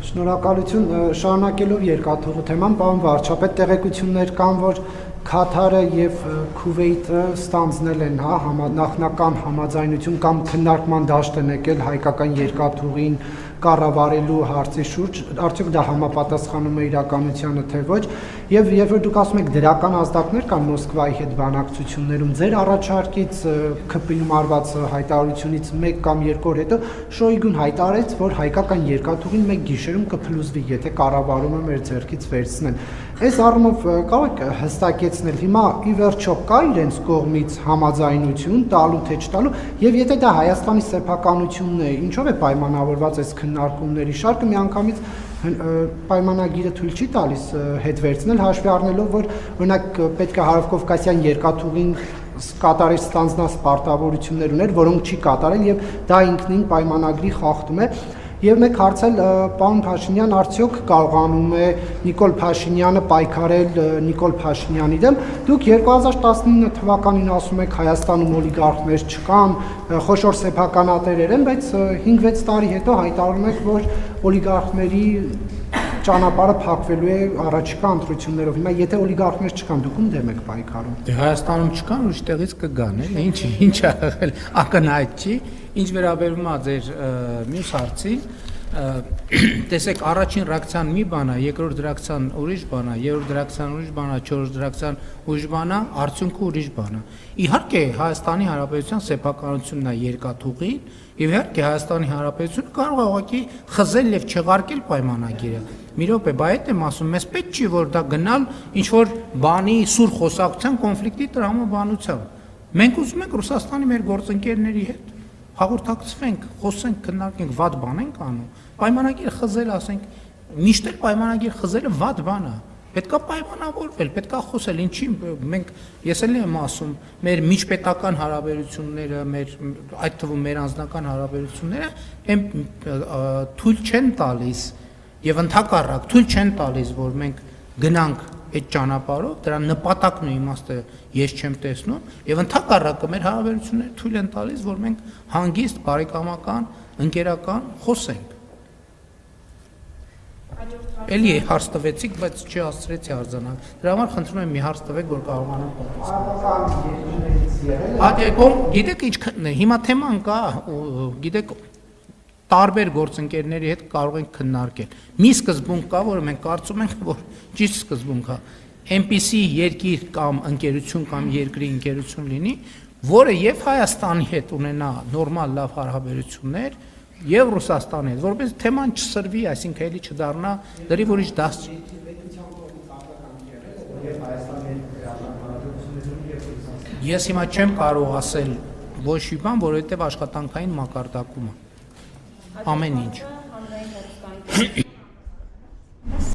Շնորհակալություն, շարունակելով երկաթուղու թեման, պարոն վարչապետ, տեղեկություններ կան, որ Քաթարը եւ Քուվեյթը ստանձնել են նախնական համաձայնություն կամ քննարկման դաշտ են եկել հայկական երկաթուղին կառավարելու հարցի շուրջ, արդյոք դա համապատասխանում է իրականությանը թե ոչ, եւ երբ որ դուք ասում եք դրական ազդակներ կան Մոսկվայի հետ բանակցություններում, ձեր առաջարկից ԿՊ-ում արված հայտարարությունից 1 կամ 2 օր հետո Շոյգուն հայտարարեց, որ հայկական երկաթուղին մեկ գիշերում կփլուզվի, եթե կառավարումը մեր ձեռքից վերցնեն։ Այս առումով կարող եք հստակեցնել հիմա ի վերջո կա իրենց կողմից համաձայնություն տալու թե չտալու, եւ եթե դա Հայաստանի սեփականությունն է, ինչով է պայմանավորված այս քննարկումների շարքը, միանգամից պայմանագիրը թույլ չի տալիս հետ վերցնել, հաշվի առնելով, որ օրինակ պետք է Հարավկովկասյան երկաթուղին կատարել ստանձնած պարտավորություններ ուներ, որոնք չի կատարել, եւ դա ինքնին պայմանագրի խախտում է։ Եվ մեկ հարցել, պարոն Փաշինյան, արդյոք կարողանում է Նիկոլ Փաշինյանը պայքարել Նիկոլ Փաշինյանի դեմ։ Դուք 2019 թվականին ասում եք Հայաստանում օլիգարխներ չկան, խոշոր սեփականատերեր են, բայց 5-6 տարի հետո հայտարարում եք, որ օլիգարխների ճանապարհը փակվելու է առաջիկա ընտրություններով։ Հիմա եթե օլիգարխներ չկան, դուք ում դեմ եք պայքարում։ Դե Հայաստանում չկան, ուրիշ տեղից կգան, էլի, ինչ ա եղել, ակնհայտ չի։ Ինչ վերաբերում է ձեր մյուս հարցին, տեսեք, առաջին ռեակցիան մի բան է, երկրորդ ռեակցիան ուրիշ բան է, երրորդ ռեակցիան ուրիշ բան է, չորրորդ ռեակցիան ուրիշ բան է, արդյունքը ուրիշ բան է։ Իհարկե Հայաստանի Հանրապետության սեփականությունն է երկաթուղին, եւ իհարկե Հայաստանի Հանրապետությունը կարող է ուղղակի խզել եւ չեղարկել պայմանագիրը։ Մի րոպե, բա այդ եմ ասում, մեզ պետք չի որ դա գնալ ինչ որ բանի սուր խոսակցության կոնֆլիկտի տրամաբանությամբ։ Մենք ուզում ենք Ռուսաստանի մեր գործընկերների հետ հաղորդակցվենք, խոսենք, քննարկենք, վատ բան ենք անում։ Պայմանագիր խզել, ասենք, միշտ էլ պայմանագիր խզելը վատ բան է։ Պետք է պայմանավորվել, պետք է խոսել, ինչի մենք ես էլ եմ ասում, մեր միջպետական հարաբերությունները, այդ թվում մեր անձնական հարաբերությունները այն թույլ չեն տալիս եւ ընդհակառակ թույլ չեն տալիս, որ մենք գնանք այդ ճանապարհով, դրա նպատակն ու իմաստը ես չեմ տեսնում եւ ընդհակառակը մեր հարաբերությունները թույլ են տալիս, որ մենք հանգիստ, բարեկամական, ընկերական խոսենք։ Էլի հարց տվեցիք, բայց չի հասցրեցի արձանալ։ Դրա համար խնդրում եմ մի հարց տվեք, որ կարողանամ պատասխանել։ Գիտեք ինչ, հիմա թեման կա, գիտեք տարբեր գործընկերների հետ կարող ենք քննարկել։ Մի սկզբունք կա, որը մենք կարծում ենք, որ ճիշտ սկզբունք է։ Այնպիսի երկիր կամ ընկերություն կամ երկրի ընկերություն լինի, որը եւ Հայաստանի հետ ունենա նորմալ լավ հարաբերություններ, եւ Ռուսաստանի հետ, որպես թեման չսրվի, այսինքն էլի չդառնա դրի ուրիշ դաս։ Ես հիմա չեմ կարող ասել ոչ մի բան, որովհետեւ աշխատանքային մակարդակում է ամեն ինչ։